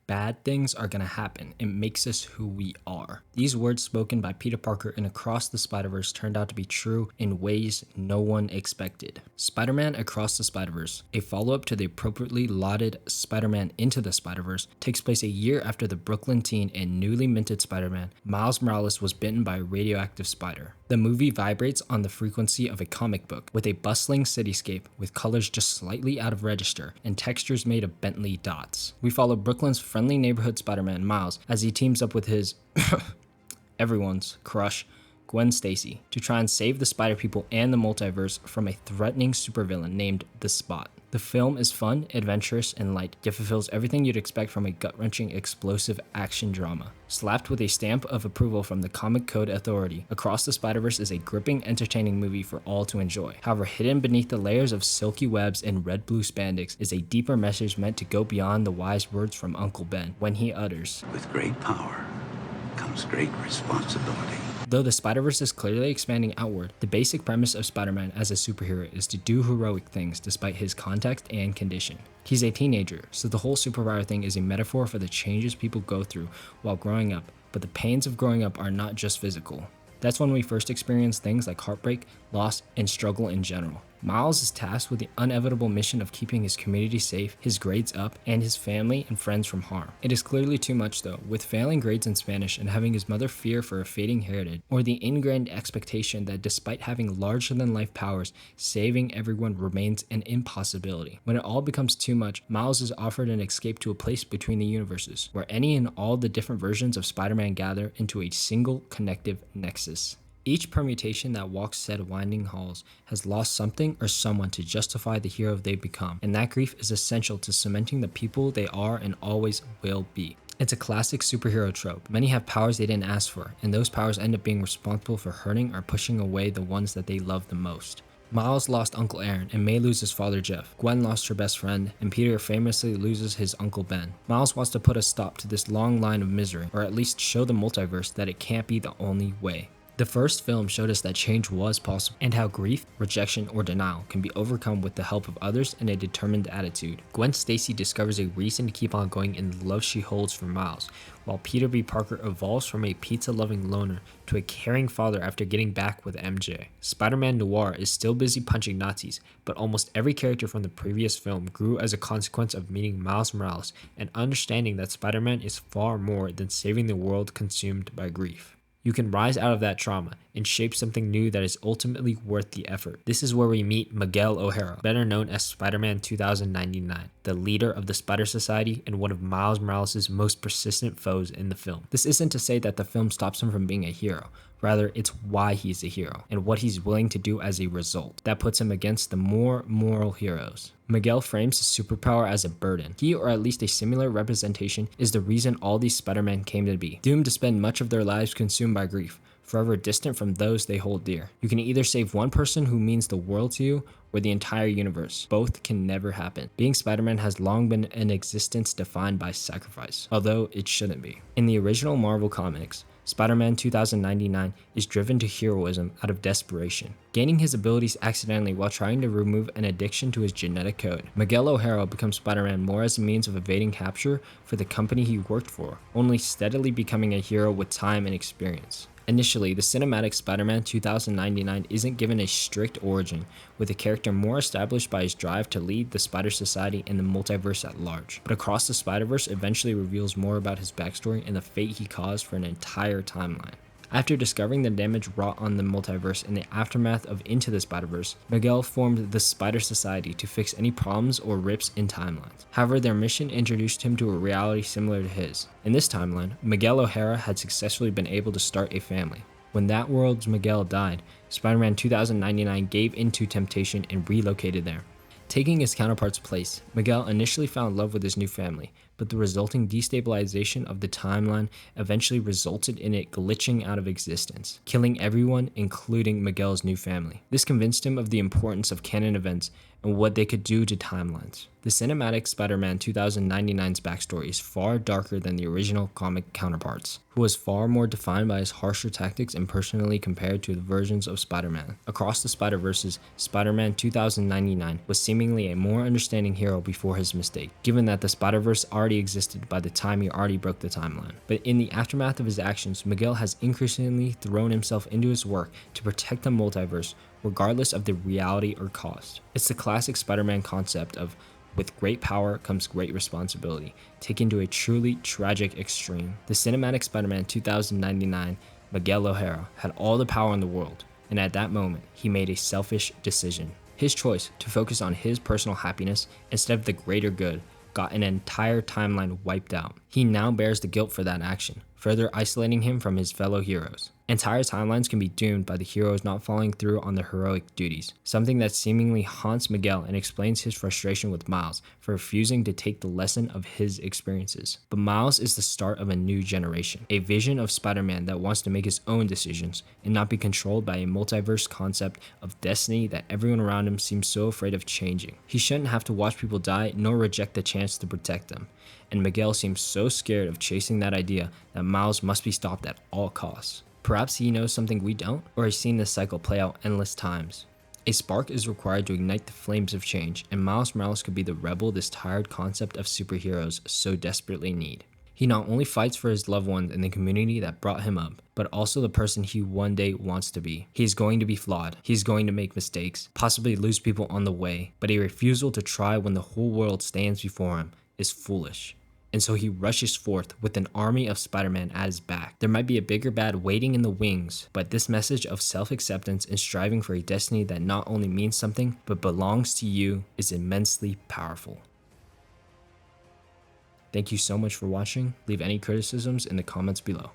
Bad things are gonna happen. It makes us who we are. These words spoken by Peter Parker in Across the Spider-Verse turned out to be true in ways no one expected. Spider-Man Across the Spider-Verse, a follow-up to the appropriately lauded Spider-Man Into the Spider-Verse, takes place a year after the Brooklyn teen and newly minted Spider-Man, Miles Morales, was bitten by a radioactive spider. The movie vibrates on the frequency of a comic book, with a bustling cityscape with colors just slightly out of register and textures made of Bentley dots. We follow Brooklyn's friendly neighborhood Spider-Man, Miles, as he teams up with his everyone's crush, Gwen Stacy, to try and save the Spider People and the multiverse from a threatening supervillain named The Spot. The film is fun, adventurous, and light, yet fulfills everything you'd expect from a gut-wrenching, explosive action drama. Slapped with a stamp of approval from the Comic Code Authority, Across the Spider-Verse is a gripping, entertaining movie for all to enjoy. However, hidden beneath the layers of silky webs and red-blue spandex is a deeper message meant to go beyond the wise words from Uncle Ben when he utters, "With great power comes great responsibility." Though the Spider-Verse is clearly expanding outward, the basic premise of Spider-Man as a superhero is to do heroic things despite his context and condition. He's a teenager, so the whole superpower thing is a metaphor for the changes people go through while growing up, but the pains of growing up are not just physical. That's when we first experience things like heartbreak, loss, and struggle in general. Miles is tasked with the inevitable mission of keeping his community safe, his grades up, and his family and friends from harm. It is clearly too much though, with failing grades in Spanish and having his mother fear for a fading heritage, or the ingrained expectation that despite having larger-than-life powers, saving everyone remains an impossibility. When it all becomes too much, Miles is offered an escape to a place between the universes, where any and all the different versions of Spider-Man gather into a single connective nexus. Each permutation that walks said winding halls has lost something or someone to justify the hero they become, and that grief is essential to cementing the people they are and always will be. It's a classic superhero trope. Many have powers they didn't ask for, and those powers end up being responsible for hurting or pushing away the ones that they love the most. Miles lost Uncle Aaron and may lose his father Jeff. Gwen lost her best friend, and Peter famously loses his Uncle Ben. Miles wants to put a stop to this long line of misery, or at least show the multiverse that it can't be the only way. The first film showed us that change was possible, and how grief, rejection, or denial can be overcome with the help of others and a determined attitude. Gwen Stacy discovers a reason to keep on going in the love she holds for Miles, while Peter B. Parker evolves from a pizza-loving loner to a caring father after getting back with MJ. Spider-Man Noir is still busy punching Nazis, but almost every character from the previous film grew as a consequence of meeting Miles Morales and understanding that Spider-Man is far more than saving the world consumed by grief. You can rise out of that trauma and shape something new that is ultimately worth the effort. This is where we meet Miguel O'Hara, better known as Spider-Man 2099, the leader of the Spider Society and one of Miles Morales' most persistent foes in the film. This isn't to say that the film stops him from being a hero. Rather, it's why he's a hero and what he's willing to do as a result that puts him against the more moral heroes. Miguel frames his superpower as a burden. He, or at least a similar representation, is the reason all these Spider-Men came to be, doomed to spend much of their lives consumed by grief, forever distant from those they hold dear. You can either save one person who means the world to you, or the entire universe. Both can never happen. Being Spider-Man has long been an existence defined by sacrifice, although it shouldn't be. In the original Marvel Comics, Spider-Man 2099 is driven to heroism out of desperation, gaining his abilities accidentally while trying to remove an addiction to his genetic code. Miguel O'Hara becomes Spider-Man more as a means of evading capture for the company he worked for, only steadily becoming a hero with time and experience. Initially, the cinematic Spider-Man 2099 isn't given a strict origin, with the character more established by his drive to lead the Spider Society and the multiverse at large. But Across the Spider-Verse eventually reveals more about his backstory and the fate he caused for an entire timeline. After discovering the damage wrought on the multiverse in the aftermath of Into the Spider-Verse, Miguel formed the Spider Society to fix any problems or rips in timelines. However, their mission introduced him to a reality similar to his. In this timeline, Miguel O'Hara had successfully been able to start a family. When that world's Miguel died, Spider-Man 2099 gave into temptation and relocated there. Taking his counterpart's place, Miguel initially found love with his new family, but the resulting destabilization of the timeline eventually resulted in it glitching out of existence, killing everyone, including Miguel's new family. This convinced him of the importance of canon events and what they could do to timelines. The cinematic Spider-Man 2099's backstory is far darker than the original comic counterparts, who was far more defined by his harsher tactics and personally compared to the versions of Spider-Man. Across the Spider-Verses, Spider-Man 2099 was seemingly a more understanding hero before his mistake, given that the Spider-Verse already existed by the time he already broke the timeline. But in the aftermath of his actions, Miguel has increasingly thrown himself into his work to protect the multiverse, regardless of the reality or cost. It's the classic Spider-Man concept of with great power comes great responsibility, taken to a truly tragic extreme. The cinematic Spider-Man 2099, Miguel O'Hara, had all the power in the world, and at that moment, he made a selfish decision. His choice to focus on his personal happiness instead of the greater good got an entire timeline wiped out. He now bears the guilt for that action, further isolating him from his fellow heroes. Entire timelines can be doomed by the heroes not following through on their heroic duties, something that seemingly haunts Miguel and explains his frustration with Miles for refusing to take the lesson of his experiences. But Miles is the start of a new generation, a vision of Spider-Man that wants to make his own decisions and not be controlled by a multiverse concept of destiny that everyone around him seems so afraid of changing. He shouldn't have to watch people die nor reject the chance to protect them, and Miguel seems so scared of chasing that idea that Miles must be stopped at all costs. Perhaps he knows something we don't, or has seen this cycle play out endless times. A spark is required to ignite the flames of change, and Miles Morales could be the rebel this tired concept of superheroes so desperately need. He not only fights for his loved ones and the community that brought him up, but also the person he one day wants to be. He is going to be flawed, he is going to make mistakes, possibly lose people on the way, but a refusal to try when the whole world stands before him is foolish. And so he rushes forth with an army of Spider-Man at his back. There might be a bigger bad waiting in the wings, but this message of self-acceptance and striving for a destiny that not only means something, but belongs to you is immensely powerful. Thank you so much for watching. Leave any criticisms in the comments below.